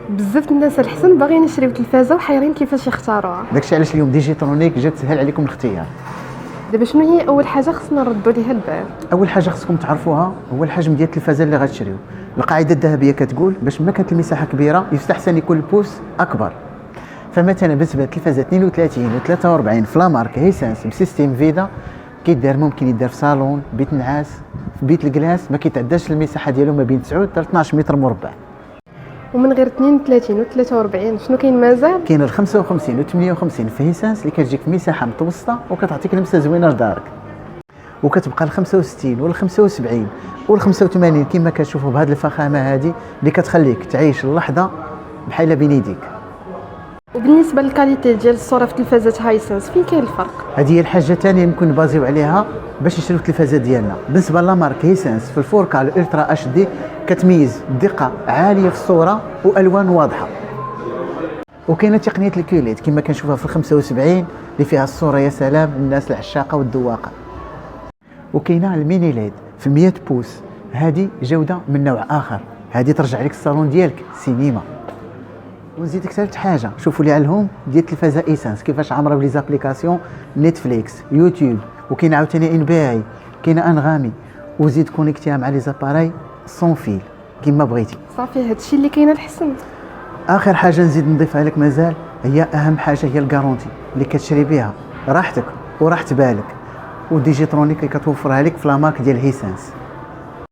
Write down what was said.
بزاف الناس الحسن باغيين يشريو تلفازه وحيرين كيفاش يختاروها. داكشي علاش اليوم ديجيترونيك جات تسهل عليكم الاختيار. دابا شنو هي اول حاجه خصنا نردوا ليها البال؟ اول حاجه خصكم تعرفوها هو الحجم ديال التلفازه اللي غتشريو. القاعده الذهبيه كتقول باش ما كانت المساحه كبيره يستحسن يكون البوس اكبر. فمثلا بالنسبه للتلفازه 32 و 43 فلامارك هيسنس بسيستيم فيدا كيدار ممكن يدار في صالون، بيت نعاس، في بيت الكلاس، ما كيتعداش المساحه ديالو ما بين 9 حتى 12 متر مربع. ومن غير 32 و 43 شنو كاين مازال؟ كاين ال 55 و 58 في هيسنس اللي كتجيك في مساحه متوسطه وكتعطيك لمسه زوينه لدارك. وكتبقى ال 65 وال 75 وال 85 كما كتشوفوا بهذه الفخامه هذه اللي كتخليك تعيش اللحظه بحال بين يديك. وبالنسبه للكاليتي ديال الصوره في تلفازات هايسنس فين كاين الفرق؟ هذه هي الحاجه الثانيه يمكن نبازيو عليها باش نشريو التلفازه ديالنا. بالنسبه لامارك هيسنس في الفوركا الالترا اتش دي كتميز دقه عاليه في الصوره والوان واضحه. وكاينه تقنيه الكيوليد كما كنشوفها في ال 75 اللي فيها الصوره يا سلام للناس العشاقه والذواقه. وكاينه الميني ليد في 100 بوس، هذه جوده من نوع اخر، هذه ترجع لك الصالون ديالك سينما. ونزيدك ثالث حاجه شوفوا لي على الهوم ديال التلفازه ايسنس كيفاش عامره بلي زابليكاسيون نتفليكس يوتيوب، وكاين عاوتاني ان بي اي، كاينه انغامي، وزيد كونيكتيها مع لي زاباراي سون فيل كيما بغيتي. صافي هادشي اللي كاين الحسن. اخر حاجه نزيد نضيفها لك مازال هي اهم حاجه هي الكارونتي اللي كتشري بها راحتك وراحه بالك، وديجيترونيك اللي كتوفرها لك في لامارك ديال هيسنس.